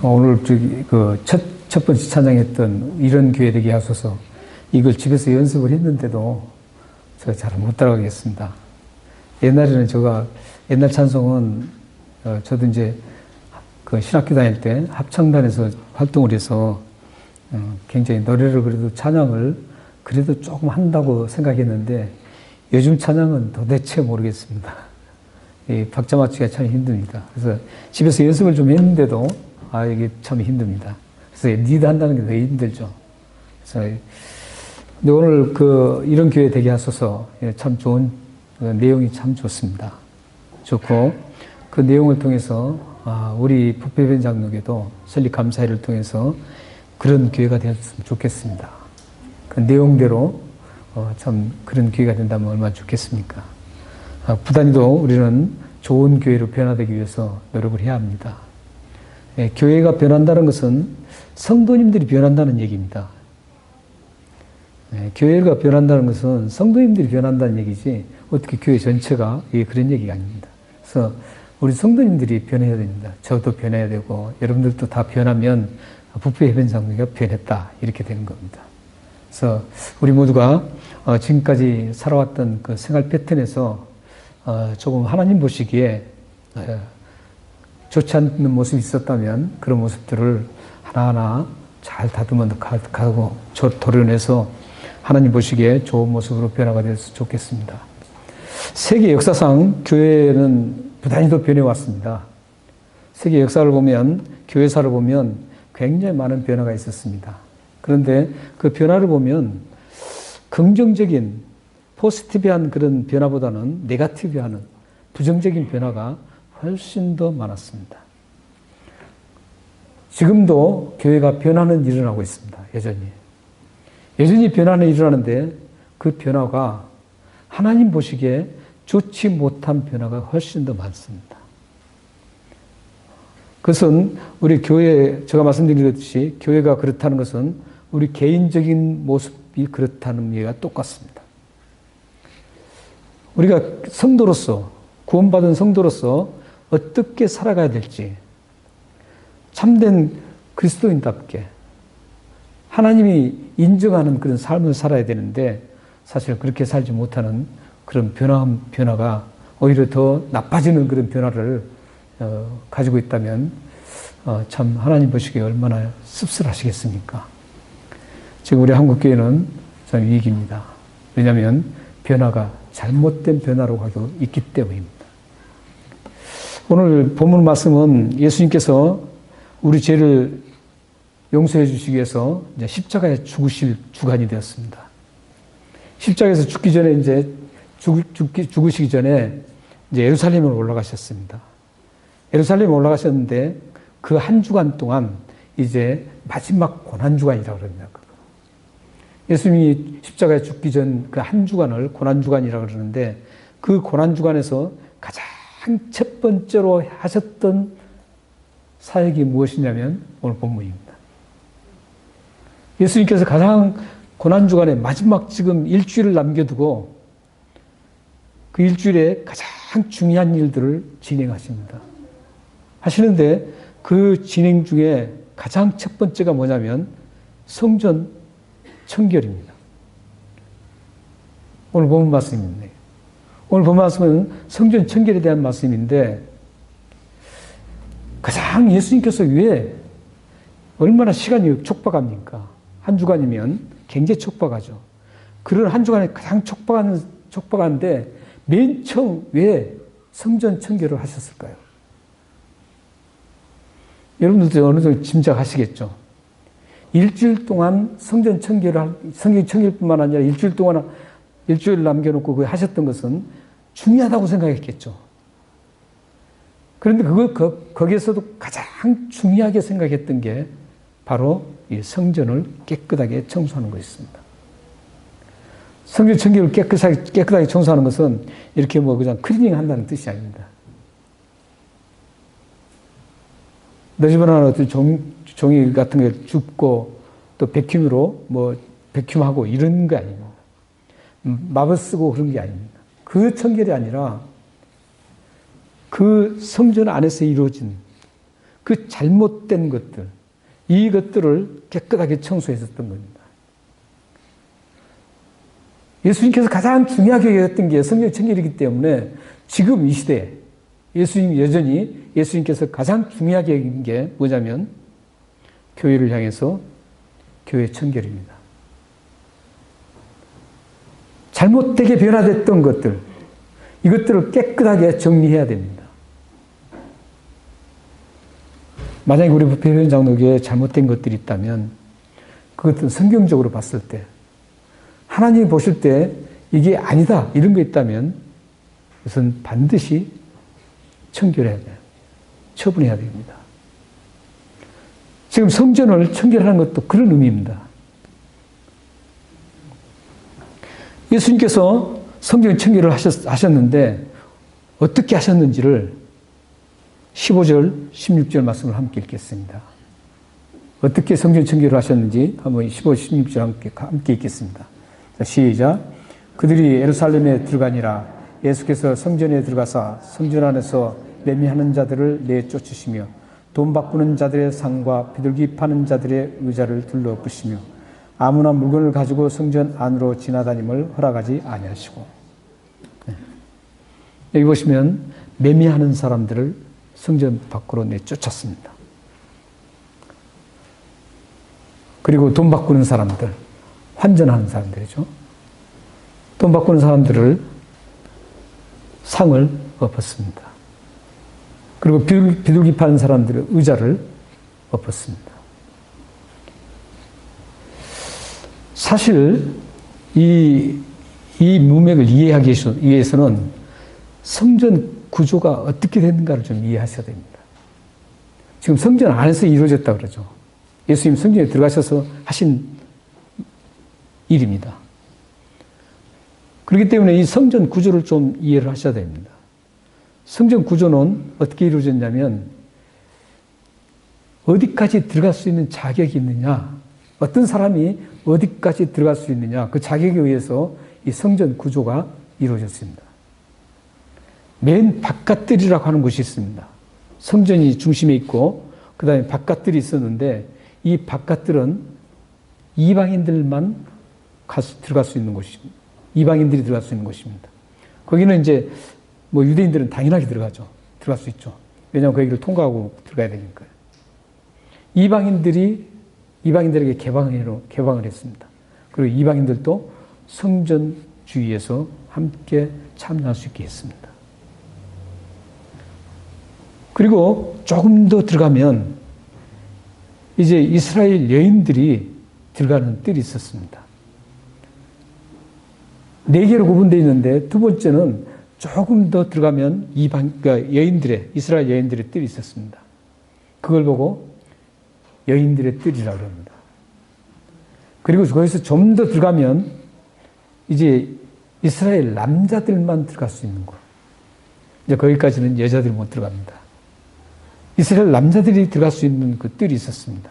오늘 첫 번째 찬양했던 이런 교회 되게 하소서 이걸 집에서 연습을 했는데도 제가 잘 못 따라가겠습니다. 옛날에는 옛날 찬송은 저도 이제 그 신학교 다닐 때 합창단에서 활동을 해서 굉장히 노래를 그래도 찬양을 그래도 조금 한다고 생각했는데 요즘 찬양은 도대체 모르겠습니다. 이 박자 맞추기가 참 힘듭니다. 그래서 집에서 연습을 좀 했는데도 이게 참 힘듭니다. 그래서 리드 한다는 게 더 힘들죠. 그래서 근데 오늘 이런 교회 되게 하소서 참 좋은 내용이 참 좋습니다. 좋고 그 내용을 통해서 우리 부패변 장로교도 설립 감사회를 통해서 그런 교회가 되었으면 좋겠습니다. 그 내용대로 참 그런 교회가 된다면 얼마나 좋겠습니까? 부단히도 우리는 좋은 교회로 변화되기 위해서 노력을 해야 합니다. 교회가 변한다는 것은 성도님들이 변한다는 얘기입니다. 교회가 변한다는 것은 성도님들이 변한다는 얘기지 어떻게 교회 전체가 그런 얘기가 아닙니다. 그래서 우리 성도님들이 변해야 됩니다. 저도 변해야 되고 여러분들도 다 변하면 부패변장로교가 변했다 이렇게 되는 겁니다. 그래서 우리 모두가 지금까지 살아왔던 그 생활 패턴에서 조금 하나님 보시기에 좋지 않는 모습이 있었다면 그런 모습들을 하나하나 잘 다듬어 가고 도려내서 하나님 보시기에 좋은 모습으로 변화가 됐으면 좋겠습니다. 세계 역사상 교회는 부단히도 변해왔습니다. 세계 역사를 보면 교회사를 보면 굉장히 많은 변화가 있었습니다. 그런데 그 변화를 보면 긍정적인 포지티브한 그런 변화보다는 네거티브한 부정적인 변화가 훨씬 더 많았습니다. 지금도 교회가 변화는 일어나고 있습니다. 여전히 변화는 일어나는데 그 변화가 하나님 보시기에 좋지 못한 변화가 훨씬 더 많습니다. 그것은 우리 교회, 제가 말씀드렸듯이 교회가 그렇다는 것은 우리 개인적인 모습이 그렇다는 얘기가 똑같습니다. 우리가 성도로서, 구원받은 성도로서 어떻게 살아가야 될지 참된 그리스도인답게 하나님이 인정하는 그런 삶을 살아야 되는데 사실 그렇게 살지 못하는 그런 변화가 오히려 더 나빠지는 그런 변화를 가지고 있다면 참 하나님 보시기에 얼마나 씁쓸하시겠습니까? 지금 우리 한국교회는 참 위기입니다. 왜냐하면 변화가 잘못된 변화로 가고 있기 때문입니다. 오늘 본문 말씀은 예수님께서 우리 죄를 용서해 주시기 위해서 이제 십자가에 죽으실 주간이 되었습니다. 십자가에서 죽기 전에 이제 죽으시기 전에 이제 예루살렘으로 올라가셨습니다. 예루살렘에 올라가셨는데 그 한 주간 동안 이제 마지막 고난주간이라고 그럽니다. 예수님이 십자가에 죽기 전 그 한 주간을 고난주간이라고 그러는데 그 고난주간에서 가장 첫 번째로 하셨던 사역이 무엇이냐면 오늘 본문입니다. 예수님께서 가장 고난주간에 마지막 지금 일주일을 남겨두고 그 일주일에 가장 중요한 일들을 진행하십니다. 하시는데 그 진행 중에 가장 첫 번째가 뭐냐면 성전 청결입니다. 오늘 본문 말씀입니다. 오늘 본문 말씀은 성전 청결에 대한 말씀인데 가장 예수님께서 왜 얼마나 시간이 촉박합니까? 한 주간이면 굉장히 촉박하죠. 그런 한 주간에 가장 촉박한데 맨 처음 왜 성전 청결을 하셨을까요? 여러분들도 어느 정도 짐작하시겠죠. 일주일 동안 성전 청결뿐만 아니라 일주일 남겨놓고 그 하셨던 것은 중요하다고 생각했겠죠. 그런데 거기에서도 가장 중요하게 생각했던 게 바로 이 성전을 깨끗하게 청소하는 것이었습니다. 성전 청결을 깨끗하게 청소하는 것은 이렇게 그냥 클리닝 한다는 뜻이 아닙니다. 너 집어넣은 어떤 종이 같은 걸 줍고 또 백큐으로 백큐하고 이런 게 아닙니다. 마법 쓰고 그런 게 아닙니다. 그 청결이 아니라 그 성전 안에서 이루어진 그 잘못된 것들, 이것들을 깨끗하게 청소했었던 겁니다. 예수님께서 가장 중요하게 여겼던 게 성경 청결이기 때문에 지금 이 시대에 여전히 예수님께서 가장 중요하게 여긴 게 뭐냐면 교회를 향해서 교회 청결입니다. 잘못되게 변화됐던 것들, 이것들을 깨끗하게 정리해야 됩니다. 만약에 우리 부패현 장로교에 잘못된 것들이 있다면 그것은 성경적으로 봤을 때 하나님이 보실 때 이게 아니다 이런 거 있다면 그것은 반드시 청결해야 돼요. 처분해야 됩니다. 지금 성전을 청결하는 것도 그런 의미입니다. 예수님께서 성전 청결을 하셨는데 어떻게 하셨는지를 15절, 16절 말씀을 함께 읽겠습니다. 어떻게 성전 청결을 하셨는지 한번 15, 16절 함께 읽겠습니다. 자, 시작. 그들이 예루살렘에 들어가니라. 예수께서 성전에 들어가사 성전 안에서 매매하는 자들을 내쫓으시며 돈 바꾸는 자들의 상과 비둘기 파는 자들의 의자를 둘러붙이며 아무나 물건을 가지고 성전 안으로 지나다님을 허락하지 아니하시고. 네. 여기 보시면 매매하는 사람들을 성전 밖으로 내쫓았습니다. 그리고 돈 바꾸는 사람들, 환전하는 사람들이죠. 돈 바꾸는 사람들을 상을 엎었습니다. 그리고 비둘기 파는 사람들의 의자를 엎었습니다. 사실 이 문맥을 이해하기 위해서는 성전 구조가 어떻게 됐는가를 좀 이해하셔야 됩니다. 지금 성전 안에서 이루어졌다 그러죠. 예수님 성전에 들어가셔서 하신 일입니다. 그렇기 때문에 이 성전 구조를 좀 이해를 하셔야 됩니다. 성전 구조는 어떻게 이루어졌냐면 어디까지 들어갈 수 있는 자격이 있느냐, 어떤 사람이 어디까지 들어갈 수 있느냐, 그 자격에 의해서 이 성전 구조가 이루어졌습니다. 맨 바깥들이라고 하는 곳이 있습니다. 성전이 중심에 있고 그 다음에 바깥들이 있었는데 이 바깥들은 이방인들만 들어갈 수 있는 곳입니다. 이방인들이 들어갈 수 있는 곳입니다. 거기는 이제 뭐 유대인들은 당연하게 들어갈 수 있죠. 왜냐하면 그 길을 통과하고 들어가야 되니까요. 이방인들에게 개방을 했습니다. 그리고 이방인들도 성전 주위에서 함께 참여할 수 있게 했습니다. 그리고 조금 더 들어가면 이제 이스라엘 여인들이 들어가는 뜰이 있었습니다. 4개로 구분되어 있는데 두 번째는 조금 더 들어가면 그러니까 이스라엘 여인들의 뜰이 있었습니다. 그걸 보고 여인들의 뜰이라고 합니다. 그리고 거기서 좀 더 들어가면 이제 이스라엘 남자들만 들어갈 수 있는 곳. 이제 거기까지는 여자들이 못 들어갑니다. 이스라엘 남자들이 들어갈 수 있는 그 뜰이 있었습니다.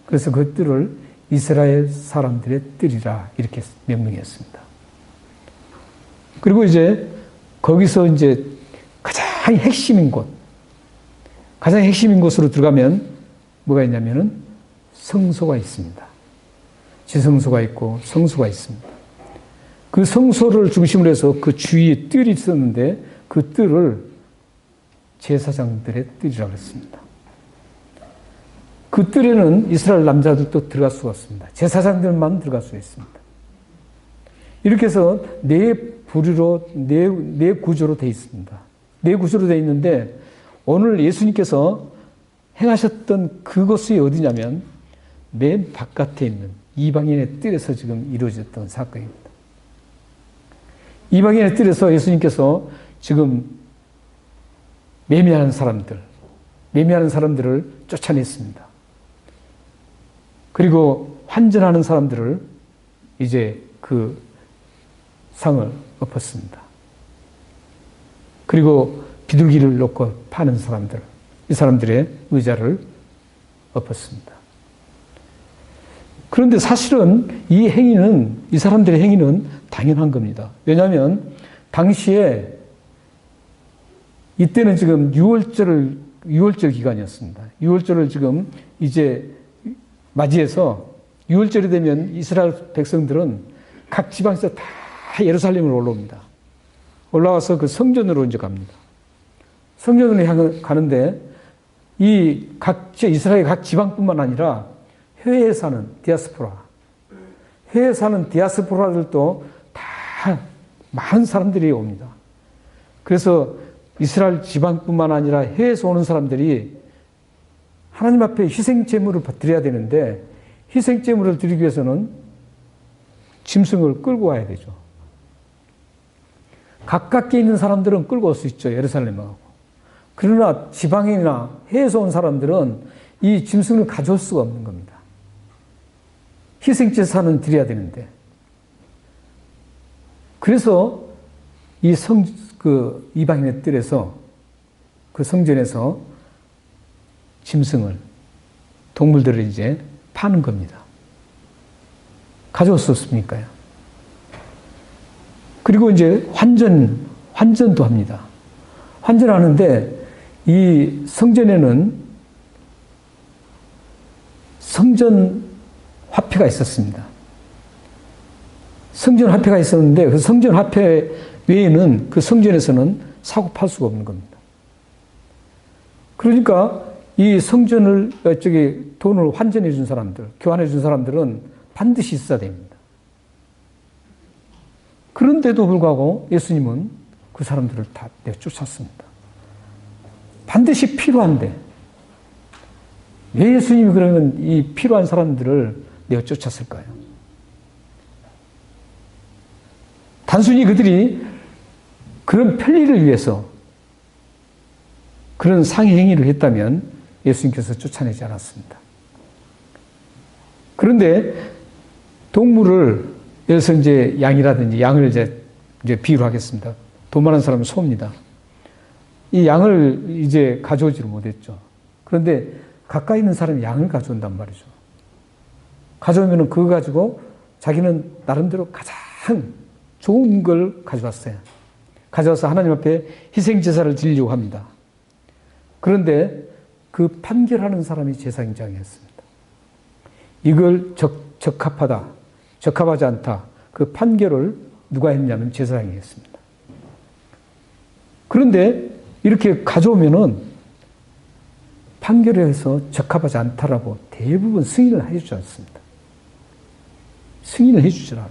그래서 그 뜰을 이스라엘 사람들의 뜰이라 이렇게 명명했습니다. 그리고 이제 거기서 이제 가장 핵심인 곳으로 들어가면 뭐가 있냐면은 성소가 있습니다. 지성소가 있고 성소가 있습니다. 그 성소를 중심으로 해서 그 주위에 뜰이 있었는데 그 뜰을 제사장들의 뜰이라고 했습니다. 그 뜰에는 이스라엘 남자들도 들어갈 수가 없습니다. 제사장들만 들어갈 수 있습니다. 이렇게 해서 네 구조로 되어 있습니다. 네 구조로 되어 있는데 오늘 예수님께서 행하셨던 그곳이 어디냐면 맨 바깥에 있는 이방인의 뜰에서 지금 이루어졌던 사건입니다. 이방인의 뜰에서 예수님께서 지금 매매하는 사람들을 쫓아냈습니다. 그리고 환전하는 사람들을 이제 그 상을 엎었습니다. 그리고 비둘기를 놓고 파는 사람들, 이 사람들의 의자를 엎었습니다. 그런데 사실은 이 사람들의 행위는 당연한 겁니다. 왜냐하면 당시에 이때는 지금 유월절을 유월절 기간이었습니다. 유월절을 지금 이제 맞이해서 유월절이 되면 이스라엘 백성들은 각 지방에서 다 예루살렘으로 올라옵니다. 올라와서 그 성전으로 이제 갑니다. 성전으로 가는데 이 이스라엘 각 지방뿐만 아니라 해외에 사는 해외에 사는 디아스포라들도 다 많은 사람들이 옵니다. 그래서 이스라엘 지방뿐만 아니라 해외에서 오는 사람들이 하나님 앞에 희생 제물을 드려야 되는데 희생 제물을 드리기 위해서는 짐승을 끌고 와야 되죠. 가깝게 있는 사람들은 끌고 올 수 있죠. 예루살렘하고. 그러나 지방이나 해외에서 온 사람들은 이 짐승을 가져올 수가 없는 겁니다. 희생제사는 드려야 되는데. 그래서 이 이방인의 뜰에서 그 성전에서 짐승을, 동물들을 이제 파는 겁니다. 가져올 수 없습니까요? 그리고 이제 환전도 합니다. 환전하는데 이 성전에는 성전 화폐가 있었습니다. 성전 화폐가 있었는데 그 성전 화폐 외에는 그 성전에서는 사고 팔 수가 없는 겁니다. 그러니까 이 성전을 돈을 환전해 준 사람들, 교환해 준 사람들은 반드시 있어야 됩니다. 그런데도 불구하고 예수님은 그 사람들을 다 내쫓았습니다. 반드시 필요한데 왜 예수님이 그러면 이 필요한 사람들을 내쫓았을까요? 단순히 그들이 그런 편리를 위해서 그런 상해 행위를 했다면 예수님께서 쫓아내지 않았습니다. 그런데 동물을 예를 들어서 이제 양이라든지 양을 이제 비유를 하겠습니다. 돈 많은 사람은 소입니다. 이 양을 이제 가져오지를 못했죠. 그런데 가까이 있는 사람이 양을 가져온단 말이죠. 가져오면은 그거 가지고 자기는 나름대로 가장 좋은 걸 가져왔어요. 가져와서 하나님 앞에 희생제사를 드리려고 합니다. 그런데 그 판결하는 사람이 제사장이었습니다. 이걸 적합하다, 적합하지 않다. 그 판결을 누가 했냐면 제사장이 했습니다. 그런데 이렇게 가져오면은 판결에 해서 적합하지 않다라고 대부분 승인을 해주지 않습니다. 승인을 해주지 않아요.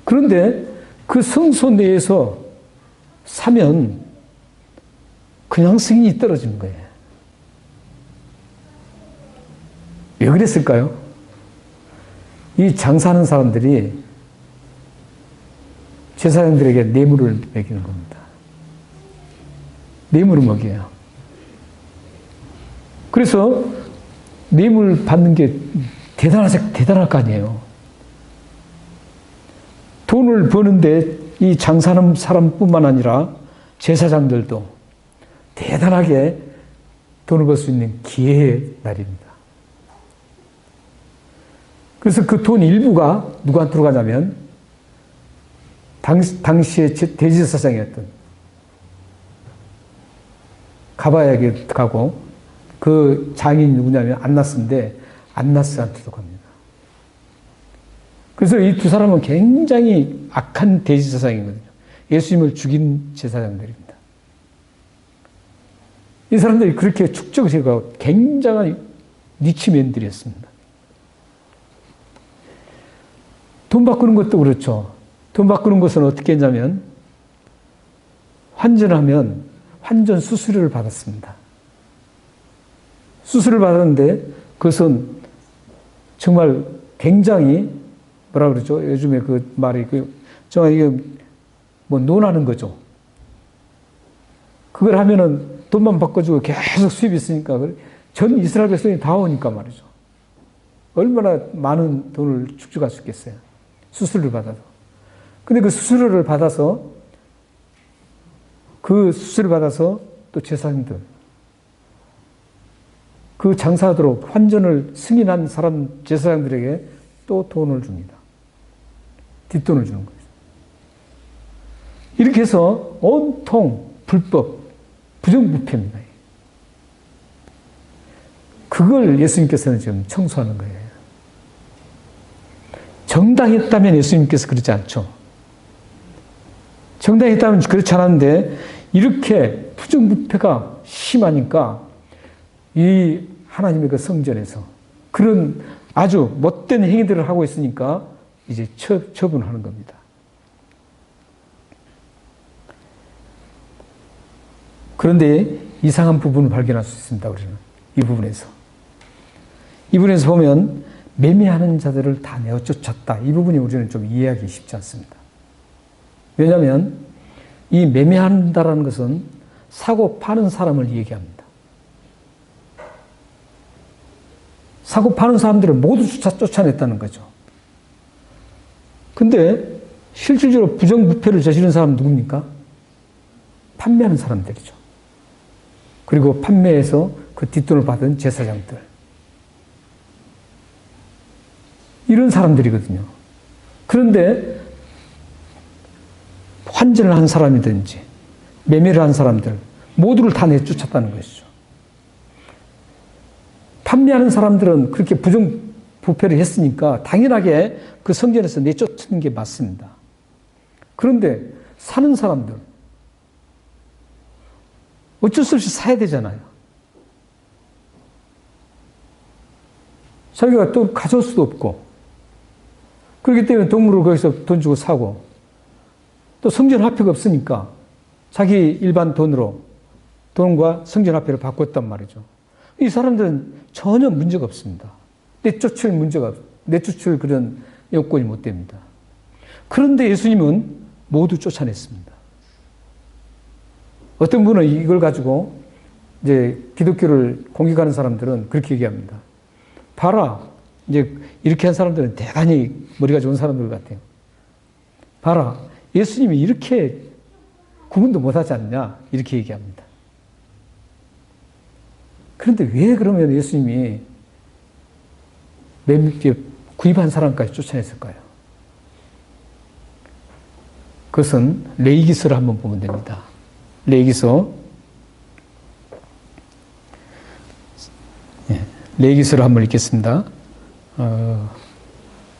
그런데 그 성소 내에서 사면 그냥 승인이 떨어지는 거예요. 왜 그랬을까요? 이 장사하는 사람들이 제사장들에게 뇌물을 먹이는 겁니다. 뇌물을 먹여요. 그래서 뇌물 받는 게 대단할 거 아니에요. 돈을 버는데 이 장사하는 사람뿐만 아니라 제사장들도 대단하게 돈을 벌 수 있는 기회의 날입니다. 그래서 그 돈 일부가 누구한테로 가냐면 당시에 대제사장이었던 가바야에게 가고 그 장인이 누구냐면 안나스인데 안나스한테도 갑니다. 그래서 이 두 사람은 굉장히 악한 대제사장이거든요. 예수님을 죽인 제사장들입니다. 이 사람들이 그렇게 축적을 해가고 굉장한 니치맨들이었습니다. 돈 바꾸는 것도 그렇죠. 돈 바꾸는 것은 어떻게 했냐면 환전하면 환전 수수료를 받았습니다. 수수료를 받았는데 그것은 정말 굉장히 뭐라 그러죠? 요즘에 그 말이 정말 이게 뭐 논하는 거죠. 그걸 하면은 돈만 바꿔주고 계속 수입이 있으니까 전 이스라엘 백성이 다 오니까 말이죠. 얼마나 많은 돈을 축적할 수 있겠어요. 수수료를 받아서. 근데 그 수수료를 받아서 또 제사장들 그 장사하도록 환전을 승인한 사람 제사장들에게 또 돈을 줍니다. 뒷돈을 주는 거죠. 이렇게 해서 온통 불법, 부정부패입니다. 그걸 예수님께서는 지금 청소하는 거예요. 정당했다면 예수님께서 그러지 않죠. 정당했다면 그렇지 않았는데 이렇게 부정부패가 심하니까 이 하나님의 그 성전에서 그런 아주 못된 행위들을 하고 있으니까 이제 처분하는 겁니다. 그런데 이상한 부분을 발견할 수 있습니다. 우리는 이 부분에서. 이 부분에서 보면 매매하는 자들을 다 내어 쫓았다. 이 부분이 우리는 좀 이해하기 쉽지 않습니다. 왜냐하면 이 매매한다라는 것은 사고 파는 사람을 얘기합니다. 사고 파는 사람들을 모두 쫓아냈다는 거죠. 근데 실질적으로 부정부패를 저지른 사람은 누굽니까? 판매하는 사람들이죠. 그리고 판매해서 그 뒷돈을 받은 제사장들. 이런 사람들이거든요. 그런데 환전을 한 사람이든지 매매를 한 사람들 모두를 다 내쫓았다는 것이죠. 판매하는 사람들은 그렇게 부정부패를 했으니까 당연하게 그 성전에서 내쫓는 게 맞습니다. 그런데 사는 사람들 어쩔 수 없이 사야 되잖아요. 자기가 또 가져올 수도 없고 그렇기 때문에 동물을 거기서 돈 주고 사고 또 성전화폐가 없으니까 자기 일반 돈과 성전화폐를 바꿨단 말이죠. 이 사람들은 전혀 문제가 없습니다. 내쫓을 그런 여건이 못 됩니다. 그런데 예수님은 모두 쫓아냈습니다. 어떤 분은 이걸 가지고 이제 기독교를 공격하는 사람들은 그렇게 얘기합니다. 봐라, 이제 이렇게 한 사람들은 대단히 머리가 좋은 사람들 같아요. 봐라, 예수님이 이렇게 구분도 못하지 않냐 이렇게 얘기합니다. 그런데 왜 그러면 예수님이 구입한 사람까지 쫓아냈을까요? 그것은 레위기서를 한번 보면 됩니다. 레위기서를 한번 읽겠습니다.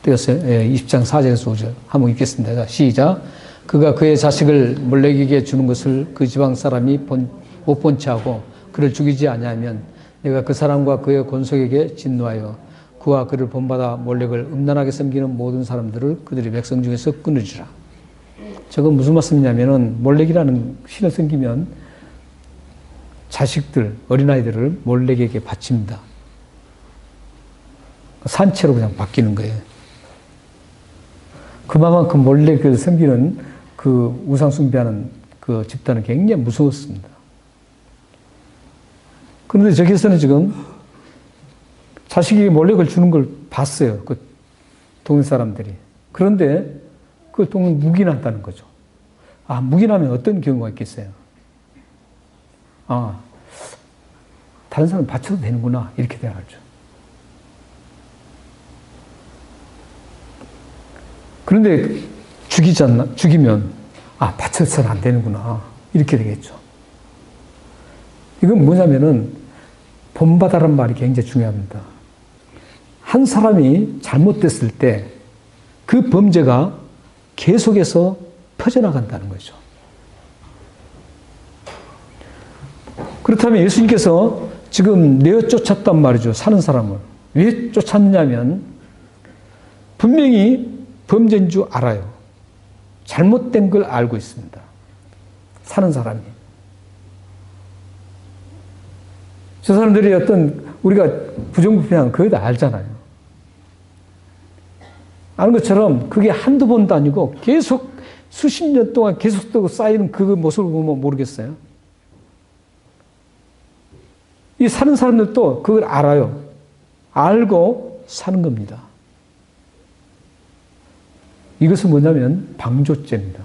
떼었어요? 20장 4절에서 5절 한번 읽겠습니다. 시작. 그가 그의 자식을 몰렉에게 주는 것을 그 지방 사람이 못 본 채 하고 그를 죽이지 아니하면 내가 그 사람과 그의 권속에게 진노하여 그와 그를 본받아 몰렉을 음란하게 섬기는 모든 사람들을 그들의 백성 중에서 끊으리라. 저건 무슨 말씀이냐면은 몰렉이라는 신을 섬기면 자식들, 어린아이들을 몰렉에게 바칩니다. 산채로 그냥 바뀌는 거예요. 그만큼 몰렉을 섬기는 그 우상 숭배하는 그 집단은 굉장히 무서웠습니다. 그런데 저기서는 지금 자식이 몰렉을 주는 걸 봤어요. 그 동네 사람들이. 그런데 그걸 또 묵인한다는 거죠. 아, 묵인하면 어떤 경우가 있겠어요? 아, 다른 사람 바쳐도 되는구나. 이렇게 생각하죠. 그런데 죽이면, 아, 바쳐서는 안 되는구나. 이렇게 되겠죠. 이건 뭐냐면은, 본받아란 말이 굉장히 중요합니다. 한 사람이 잘못됐을 때, 그 범죄가 계속해서 퍼져나간다는 거죠. 그렇다면 예수님께서 지금 내어 쫓았단 말이죠. 사는 사람을. 왜 쫓았느냐면, 분명히 범죄인 줄 알아요. 잘못된 걸 알고 있습니다. 사는 사람이. 저 사람들이 우리가 부정부패한 그거 다 알잖아요. 아는 것처럼 그게 한두 번도 아니고 계속 수십 년 동안 계속되고 쌓이는 그 모습을 보면 모르겠어요. 이 사는 사람들도 그걸 알아요. 알고 사는 겁니다. 이것은 뭐냐면 방조죄입니다.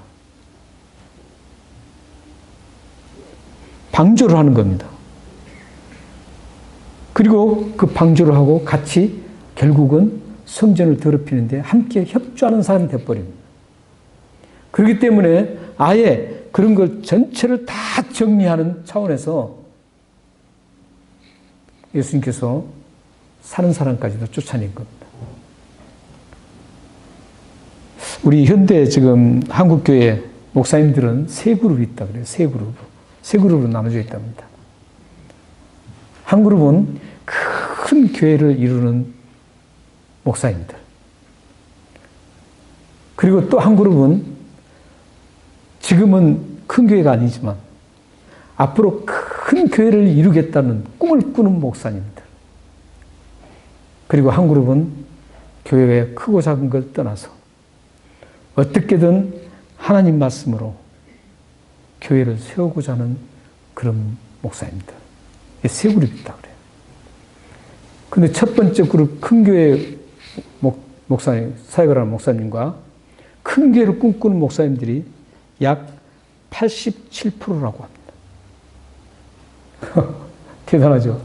방조를 하는 겁니다. 그리고 그 방조를 하고 같이 결국은 성전을 더럽히는데 함께 협조하는 사람이 되어버립니다. 그렇기 때문에 아예 그런 걸 전체를 다 정리하는 차원에서 예수님께서 사는 사람까지도 쫓아낸 겁니다. 우리 현대 지금 한국교회 목사님들은 세 그룹이 있다 그래요. 세 그룹. 세 그룹으로 나눠져 있답니다. 한 그룹은 큰 교회를 이루는 목사님들. 그리고 또 한 그룹은 지금은 큰 교회가 아니지만 앞으로 큰 교회를 이루겠다는 꿈을 꾸는 목사님들. 그리고 한 그룹은 교회의 크고 작은 걸 떠나서 어떻게든 하나님 말씀으로 교회를 세우고자 하는 그런 목사님들. 세 그룹이 있다 그래요. 근데 첫 번째 그룹 큰 교회 목사님, 사역을 하는 목사님과 큰 교회를 꿈꾸는 목사님들이 약 87%라고 합니다. 대단하죠?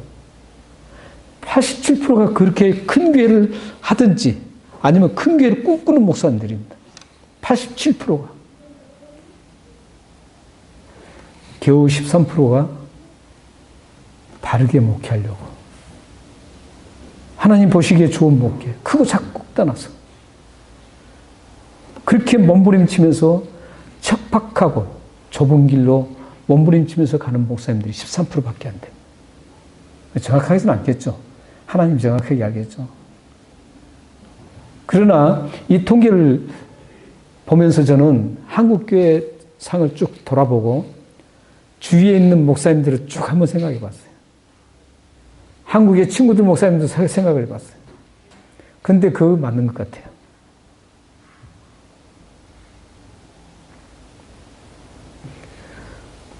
87%가 그렇게 큰 교회를 하든지 아니면 큰 교회를 꿈꾸는 목사님들입니다. 87%가. 겨우 13%가 바르게 목회하려고. 하나님 보시기에 좋은 목회. 크고 작고 떠나서. 그렇게 몸부림치면서 척박하고 좁은 길로 몸부림치면서 가는 목사님들이 13%밖에 안 됩니다. 정확하게는 않겠죠. 하나님 정확하게 알겠죠. 그러나 이 통계를 보면서 저는 한국교회 상을 쭉 돌아보고 주위에 있는 목사님들을 쭉 한번 생각해 봤어요. 한국의 친구들 목사님도 생각을 해 봤어요. 근데 그거 맞는 것 같아요.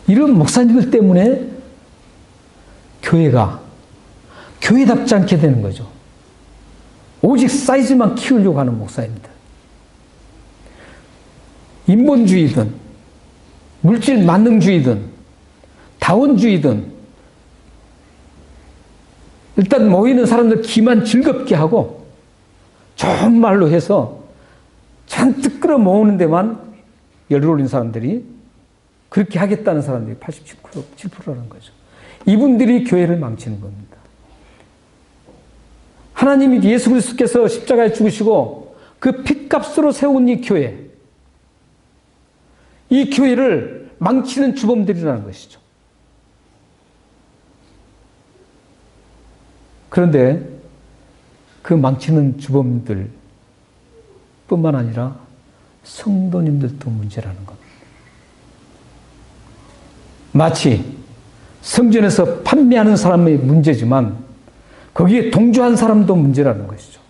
이런 목사님들 때문에 교회가 교회답지 않게 되는 거죠. 오직 사이즈만 키우려고 하는 목사님들. 인본주의든 물질 만능주의든 다원주의든 일단 모이는 사람들 기만 즐겁게 하고 좋은 말로 해서 잔뜩 끌어모으는 데만 열을 올린 사람들이 그렇게 하겠다는 사람들이 87%라는 거죠. 이분들이 교회를 망치는 겁니다. 하나님이 예수 그리스도께서 십자가에 죽으시고 그 핏값으로 세운 이 교회, 이 교회를 망치는 주범들이라는 것이죠. 그런데 그 망치는 주범들 뿐만 아니라 성도님들도 문제라는 겁니다. 마치 성전에서 판매하는 사람의 문제지만 거기에 동조한 사람도 문제라는 것이죠.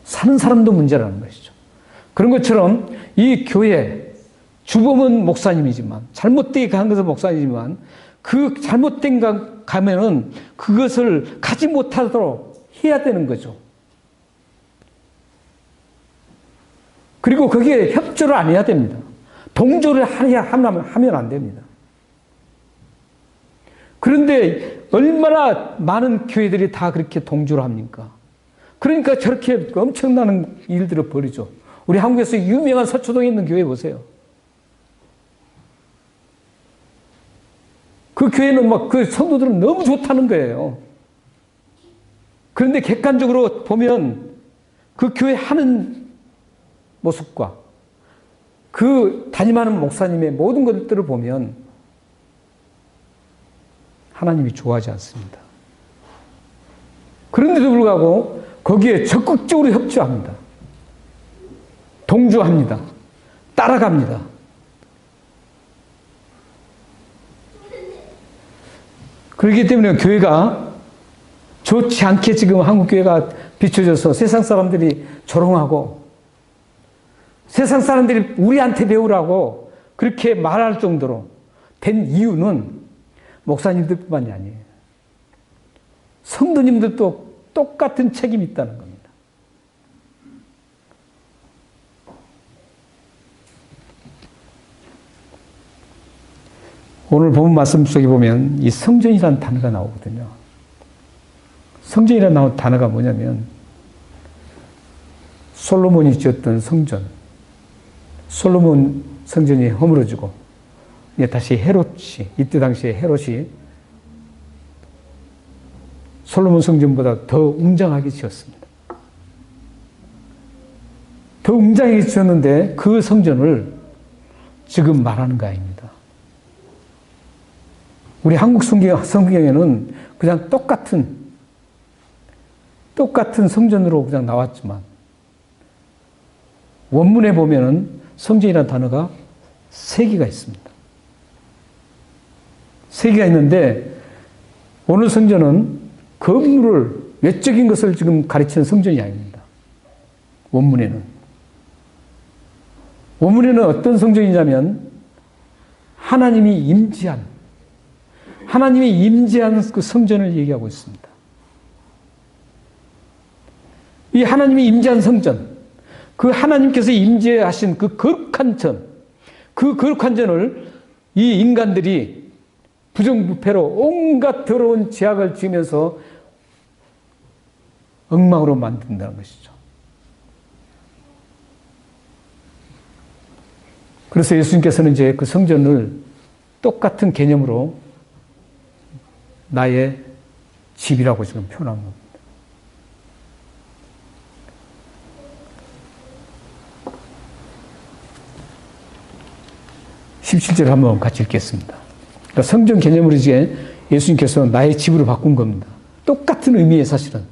사는 사람도 문제라는 것이죠. 그런 것처럼 이 교회 주범은 목사님이지만 잘못되게 간 것은 목사님이지만 그 잘못된 가면은 그것을 가지 못하도록 해야 되는 거죠. 그리고 거기에 협조를 안 해야 됩니다. 동조를 하면 안 됩니다. 그런데 얼마나 많은 교회들이 다 그렇게 동조를 합니까? 그러니까 저렇게 엄청난 일들을 벌이죠. 우리 한국에서 유명한 서초동에 있는 교회 보세요. 그 교회는 막 그 성도들은 너무 좋다는 거예요. 그런데 객관적으로 보면 그 교회 하는 모습과 그 담임하는 목사님의 모든 것들을 보면 하나님이 좋아하지 않습니다. 그런데도 불구하고 거기에 적극적으로 협조합니다. 동조합니다. 따라갑니다. 그렇기 때문에 교회가 좋지 않게 지금 한국 교회가 비춰져서 세상 사람들이 조롱하고 세상 사람들이 우리한테 배우라고 그렇게 말할 정도로 된 이유는 목사님들뿐만이 아니에요. 성도님들도 똑같은 책임이 있다는 겁니다. 오늘 본 말씀 속에 보면 이 성전이라는 단어가 나오거든요. 성전이라는 단어가 뭐냐면 솔로몬이 지었던 성전, 솔로몬 성전이 허물어지고 다시 헤롯이, 이때 당시에 헤롯이 솔로몬 성전보다 더 웅장하게 지었습니다. 더 웅장하게 지었는데 그 성전을 지금 말하는 거 아닙니다. 우리 한국 성경에는 그냥 똑같은 성전으로 그냥 나왔지만 원문에 보면은 성전이라는 단어가 3개가 있습니다. 3개가 있는데 오늘 성전은 건물을 외적인 것을 지금 가르치는 성전이 아닙니다. 원문에는 어떤 성전이냐면 하나님이 임재한 그 성전을 얘기하고 있습니다. 이 하나님이 임재한 성전, 그 하나님께서 임재하신 그 거룩한 전, 그 거룩한 전을 이 인간들이 부정부패로 온갖 더러운 죄악을 지으면서 엉망으로 만든다는 것이죠. 그래서 예수님께서는 이제 그 성전을 똑같은 개념으로 나의 집이라고 지금 표현한 겁니다. 17절 한번 같이 읽겠습니다. 그러니까 성전 개념으로 이제 예수님께서 나의 집으로 바꾼 겁니다. 똑같은 의미의 사실은.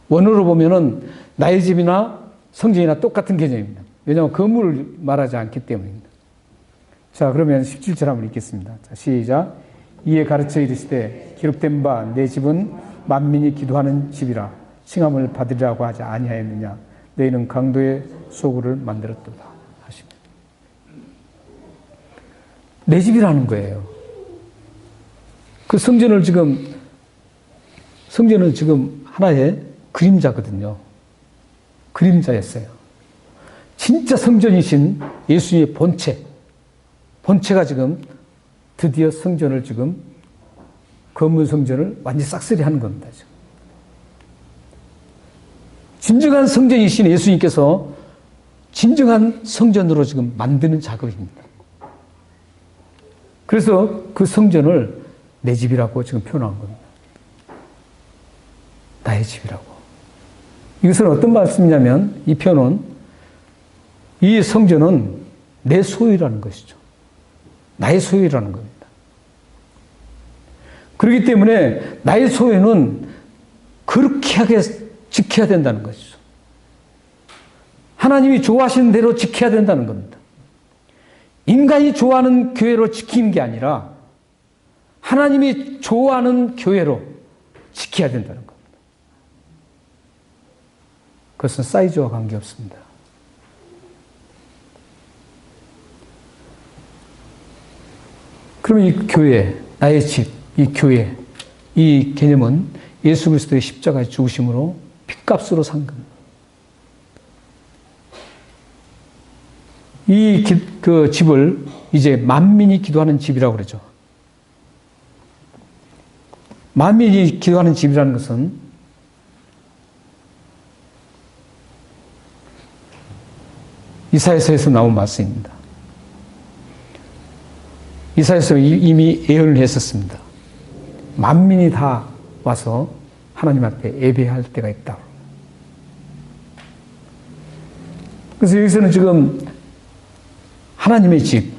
원어로 보면은 나의 집이나 성전이나 똑같은 개념입니다. 왜냐하면 건물을 말하지 않기 때문입니다. 자, 그러면 17절 한번 읽겠습니다. 자, 시작. 이에 가르쳐 이르시되 기록된 바 내 집은 만민이 기도하는 집이라 칭함을 받으리라고 하지 아니하였느냐. 너희는 강도의 소굴을 만들었도다 하십니다. 내 집이라는 거예요. 그 성전은 지금 하나의 그림자거든요. 그림자였어요. 진짜 성전이신 예수님의 본체가 지금 드디어 성전을 지금 건물 성전을 완전히 싹쓸이 하는 겁니다. 지금. 진정한 성전이신 예수님께서 진정한 성전으로 지금 만드는 작업입니다. 그래서 그 성전을 내 집이라고 지금 표현한 겁니다. 나의 집이라고. 이것은 어떤 말씀이냐면 이 표현은 이 성전은 내 소유라는 것이죠. 나의 소유라는 겁니다. 그렇기 때문에 나의 소유는 그렇게 하게 지켜야 된다는 것이죠. 하나님이 좋아하시는 대로 지켜야 된다는 겁니다. 인간이 좋아하는 교회로 지키는 게 아니라 하나님이 좋아하는 교회로 지켜야 된다는 겁니다. 그것은 사이즈와 관계없습니다. 그럼 이 교회, 나의 집, 이 교회, 이 개념은 예수 그리스도의 십자가의 죽으심으로 핏값으로 산 겁니다. 그 집을 이제 만민이 기도하는 집이라고 그러죠. 만민이 기도하는 집이라는 것은 이사야서에서 나온 말씀입니다. 이사야서 이미 예언을 했었습니다. 만민이 다 와서 하나님 앞에 예배할 때가 있다. 그래서 여기서는 지금 하나님의 집,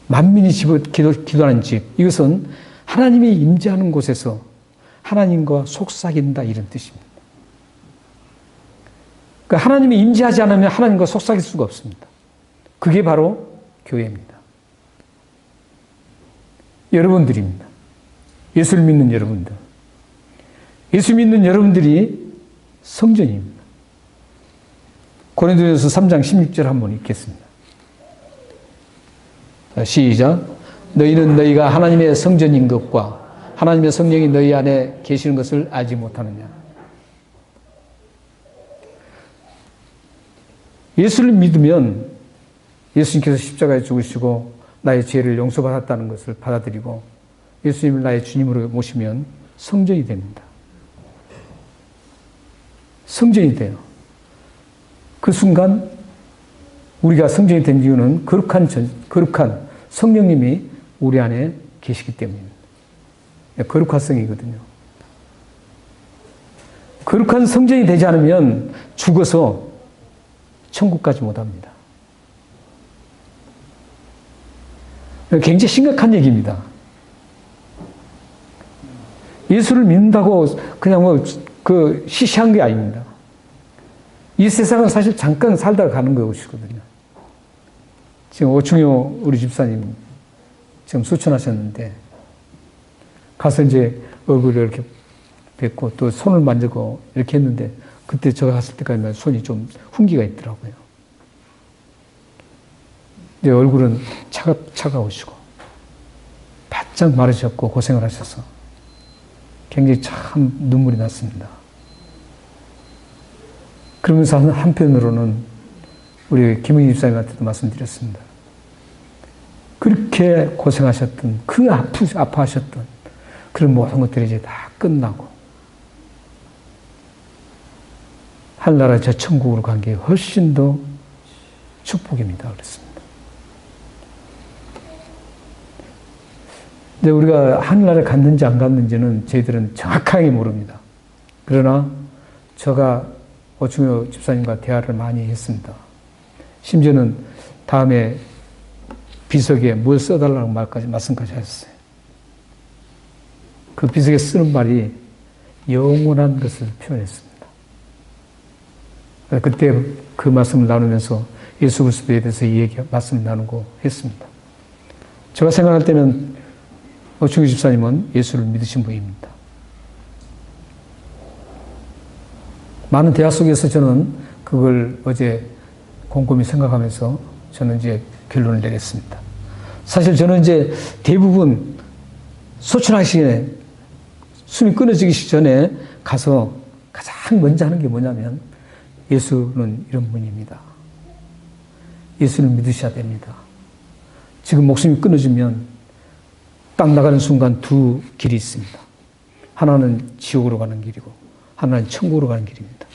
만민이 기도하는 집, 이것은 하나님이 임재하는 곳에서 하나님과 속삭인다 이런 뜻입니다. 그러니까 하나님이 임재하지 않으면 하나님과 속삭일 수가 없습니다. 그게 바로 교회입니다. 여러분들입니다. 예수를 믿는 여러분들. 예수 믿는 여러분들이 성전입니다. 고린도전서 3장 16절 한번 읽겠습니다. 시작. 너희는 너희가 하나님의 성전인 것과 하나님의 성령이 너희 안에 계시는 것을 알지 못하느냐. 예수를 믿으면 예수님께서 십자가에 죽으시고 나의 죄를 용서받았다는 것을 받아들이고 예수님을 나의 주님으로 모시면 성전이 됩니다. 성전이 돼요. 그 순간 우리가 성전이 된 이유는 거룩한 성령님이 우리 안에 계시기 때문입니다. 거룩화성이거든요. 거룩한 성전이 되지 않으면 죽어서 천국 가지 못합니다. 굉장히 심각한 얘기입니다. 예수를 믿는다고 그냥 시시한 게 아닙니다. 이 세상은 사실 잠깐 살다가 가는 것이거든요. 지금 오충효 우리 집사님 지금 수천하셨는데 가서 이제 얼굴을 이렇게 뵙고 또 손을 만지고 이렇게 했는데 그때 제가 갔을 때까지만 손이 좀 훈기가 있더라고요. 이제 얼굴은 차가우시고 바짝 마르셨고 고생을 하셔서 굉장히 참 눈물이 났습니다. 그러면서 한편으로는 우리 김은희 집사님한테도 말씀드렸습니다. 그렇게 고생하셨던 아파하셨던 그런 모든 것들이 이제 다 끝나고 하늘나라 저 천국으로 간 게 훨씬 더 축복입니다. 그랬습니다. 근데 우리가 하늘나라에 갔는지 안 갔는지는 저희들은 정확하게 모릅니다. 그러나 제가 오충효 집사님과 대화를 많이 했습니다. 심지어는 다음에 비석에 뭘 써달라는 말씀까지 하셨어요. 그 비석에 쓰는 말이 영원한 것을 표현했습니다. 그때 그 말씀을 나누면서 예수 그리스도에 대해서 말씀을 나누고 했습니다. 제가 생각할 때는 오충효 집사님은 예수를 믿으신 분입니다. 많은 대화 속에서 저는 그걸 어제 곰곰이 생각하면서 저는 이제 결론을 내렸습니다. 사실 저는 이제 대부분 소천하시기에 숨이 끊어지기 전에 가서 가장 먼저 하는 게 뭐냐면 예수는 이런 분입니다. 예수를 믿으셔야 됩니다. 지금 목숨이 끊어지면 딱 나가는 순간 두 길이 있습니다. 하나는 지옥으로 가는 길이고 하나는 천국으로 가는 길입니다.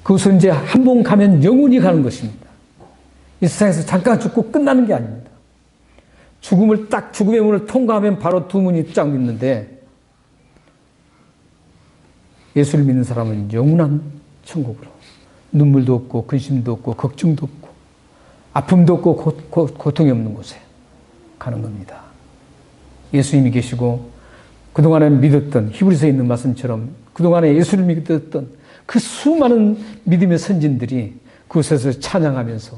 그것은 이제 한 번 가면 영원히 가는 것입니다. 이 세상에서 잠깐 죽고 끝나는 게 아닙니다. 죽음의 문을 통과하면 바로 두 문이 쫙 있는데 예수를 믿는 사람은 영원한 천국으로 눈물도 없고 근심도 없고 걱정도 없고 아픔도 없고 고통이 없는 곳에 가는 겁니다. 예수님이 계시고 그동안에 믿었던 히브리서에 있는 말씀처럼 그동안에 예수를 믿었던 그 수많은 믿음의 선진들이 그곳에서 찬양하면서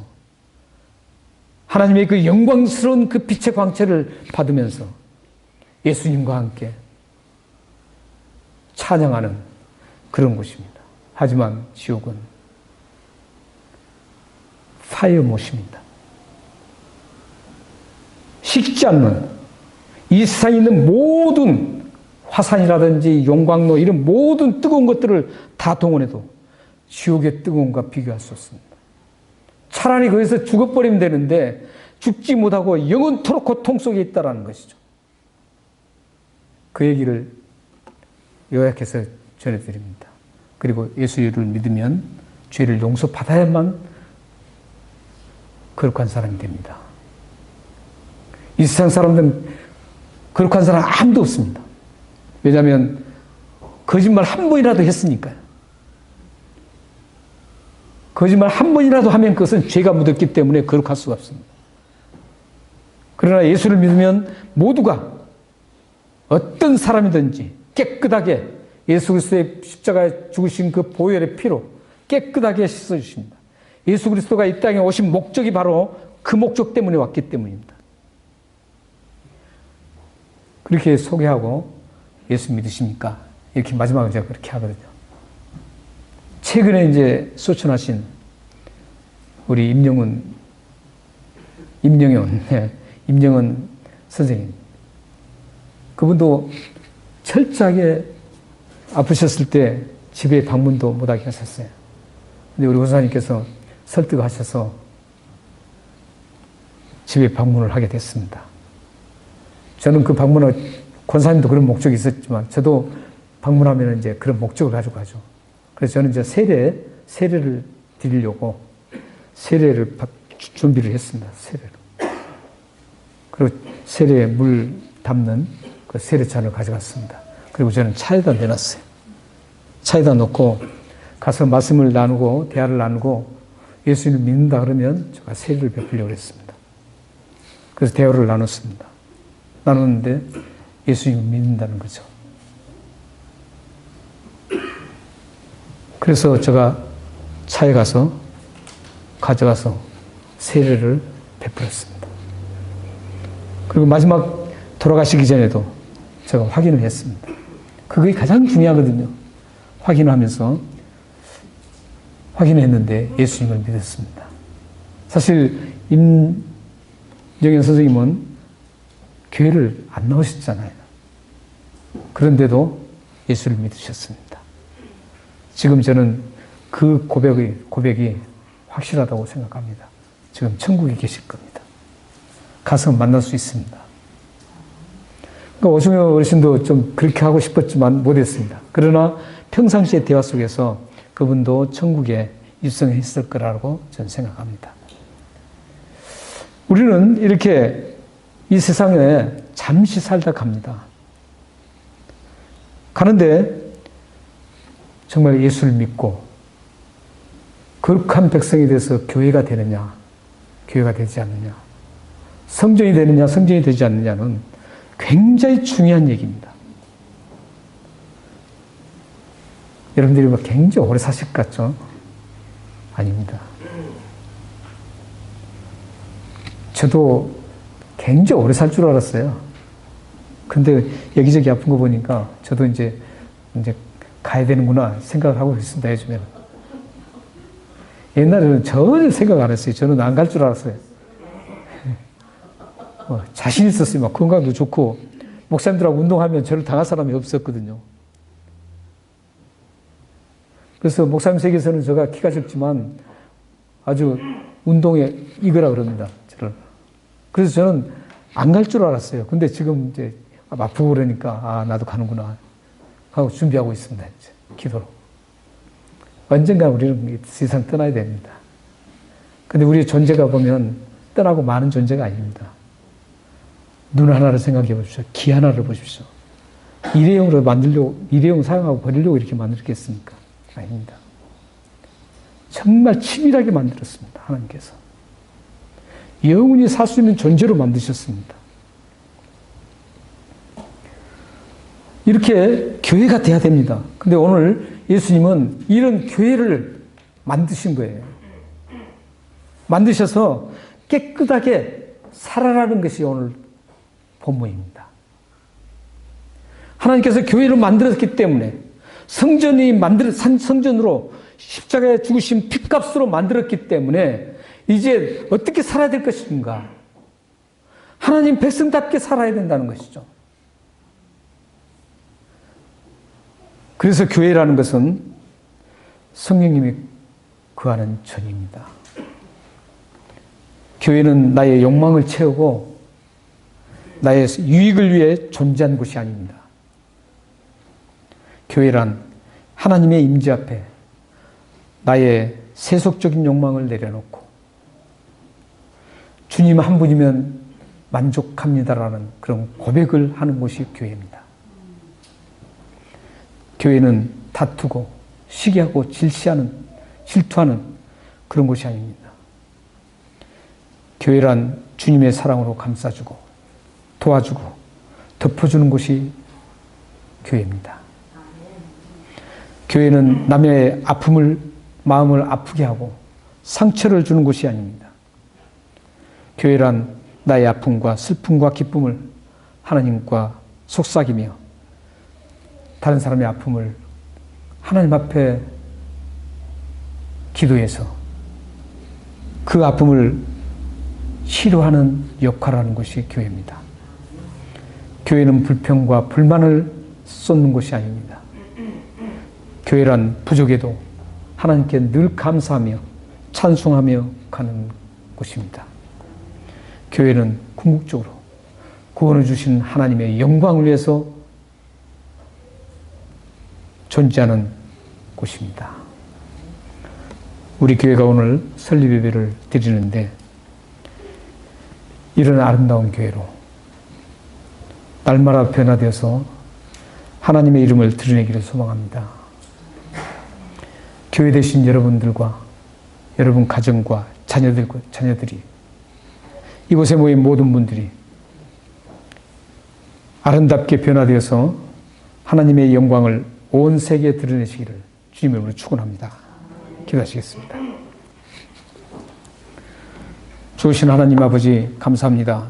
하나님의 그 영광스러운 그 빛의 광채를 받으면서 예수님과 함께 찬양하는 그런 곳입니다. 하지만 지옥은 파이어못입니다. 식지 않는 이 세상에 있는 모든 화산이라든지 용광로 이런 모든 뜨거운 것들을 다 동원해도 지옥의 뜨거움과 비교할 수 없습니다. 차라리 거기서 죽어버리면 되는데 죽지 못하고 영원토록 고통 속에 있다는 것이죠. 그 얘기를 요약해서 전해드립니다. 그리고 예수를 믿으면 죄를 용서받아야만 거룩한 사람이 됩니다. 이 세상 사람들은 거룩한 사람 아무도 없습니다. 왜냐하면 거짓말 한 번이라도 했으니까요. 거짓말 한 번이라도 하면 그것은 죄가 묻었기 때문에 거룩할 수가 없습니다. 그러나 예수를 믿으면 모두가 어떤 사람이든지 깨끗하게 예수 그리스도의 십자가에 죽으신 그 보혈의 피로 깨끗하게 씻어주십니다. 예수 그리스도가 이 땅에 오신 목적이 바로 그 목적 때문에 왔기 때문입니다. 그렇게 소개하고 예수 믿으십니까? 이렇게 마지막으로 제가 그렇게 하거든요. 최근에 이제 소천하신 우리 임영은 선생님. 그분도 철저하게 아프셨을 때 집에 방문도 못하게 하셨어요. 근데 우리 권사님께서 설득하셔서 집에 방문을 하게 됐습니다. 저는 그 방문을 권사님도 그런 목적이 있었지만 저도 방문하면 이제 그런 목적을 가지고 가죠. 그래서 저는 이제 세례를 드리려고 세례를 준비를 했습니다. 세례를. 그리고 세례에 물 담는 그 세례찬을 가져갔습니다. 그리고 저는 차에다 내놨어요. 차에다 놓고 가서 말씀을 나누고 대화를 나누고 예수님을 믿는다 그러면 제가 세례를 베풀려고 했습니다. 그래서 대화를 나눴습니다. 나눴는데 예수님을 믿는다는 거죠. 그래서 제가 차에 가져가서 세례를 베풀었습니다. 그리고 마지막 돌아가시기 전에도 제가 확인을 했습니다. 그게 가장 중요하거든요. 확인했는데 예수님을 믿었습니다. 사실 임정현 선생님은 교회를 안 나오셨잖아요. 그런데도 예수를 믿으셨습니다. 지금 저는 그 고백이 확실하다고 생각합니다. 지금 천국에 계실 겁니다. 가서 만날 수 있습니다. 그러니까 오승효 어르신도 좀 그렇게 하고 싶었지만 못했습니다. 그러나 평상시의 대화 속에서 그분도 천국에 입성했을 거라고 저는 생각합니다. 우리는 이렇게 이 세상에 잠시 살다 갑니다. 가는데 정말 예수를 믿고 거룩한 백성이 돼서 교회가 되느냐, 교회가 되지 않느냐, 성전이 되느냐, 성전이 되지 않느냐는 굉장히 중요한 얘기입니다. 여러분들이 뭐 굉장히 오래 사실 것 같죠? 아닙니다. 저도 굉장히 오래 살 줄 알았어요. 근데 여기저기 아픈 거 보니까 저도 이제 가야 되는구나 생각을 하고 있습니다, 요즘에는. 옛날에는 전혀 생각 안 했어요. 저는 안 갈 줄 알았어요. 자신 있었어요. 막 건강도 좋고, 목사님들하고 운동하면 저를 당할 사람이 없었거든요. 그래서 목사님 세계에서는 제가 키가 작지만 아주 운동에 이거라 그럽니다. 저를. 그래서 저는 안 갈 줄 알았어요. 근데 지금 이제 아프고 그러니까, 나도 가는구나 하고 준비하고 있습니다. 이제 기도로. 언젠가 우리는 세상 떠나야 됩니다. 근데 우리의 존재가 보면 떠나고 마는 존재가 아닙니다. 눈 하나를 생각해 보십시오. 귀 하나를 보십시오. 일회용으로 일회용 사용하고 버리려고 이렇게 만들었겠습니까? 아닙니다. 정말 치밀하게 만들었습니다. 하나님께서. 영원히 살 수 있는 존재로 만드셨습니다. 이렇게 교회가 돼야 됩니다. 근데 오늘 예수님은 이런 교회를 만드신 거예요. 만드셔서 깨끗하게 살아라는 것이 오늘 본문입니다. 하나님께서 교회를 만들었기 때문에 성전으로 십자가에 죽으신 핏값으로 만들었기 때문에 이제 어떻게 살아야 될 것인가? 하나님 백성답게 살아야 된다는 것이죠. 그래서 교회라는 것은 성령님이 거하는 전입니다. 교회는 나의 욕망을 채우고 나의 유익을 위해 존재한 곳이 아닙니다. 교회란 하나님의 임재 앞에 나의 세속적인 욕망을 내려놓고 주님 한 분이면 만족합니다라는 그런 고백을 하는 곳이 교회입니다. 교회는 다투고 시기하고 질투하는 그런 곳이 아닙니다. 교회란 주님의 사랑으로 감싸주고 도와주고 덮어주는 곳이 교회입니다. 교회는 남의 마음을 아프게 하고 상처를 주는 곳이 아닙니다. 교회란 나의 아픔과 슬픔과 기쁨을 하나님과 속삭이며 다른 사람의 아픔을 하나님 앞에 기도해서 그 아픔을 치료하는 역할을 하는 것이 교회입니다. 교회는 불평과 불만을 쏟는 것이 아닙니다. 교회란 부족에도 하나님께 늘 감사하며 찬송하며 가는 곳입니다. 교회는 궁극적으로 구원을 주신 하나님의 영광을 위해서 존재하는 곳입니다. 우리 교회가 오늘 설립 예배를 드리는데 이런 아름다운 교회로 날마다 변화되어서 하나님의 이름을 드러내기를 소망합니다. 교회 되신 여러분들과 여러분 가정과 자녀들이 이곳에 모인 모든 분들이 아름답게 변화되어서 하나님의 영광을 온 세계에 드러내시기를 주님의 이름으로 축원합니다. 기도하시겠습니다. 좋으신 하나님 아버지 감사합니다.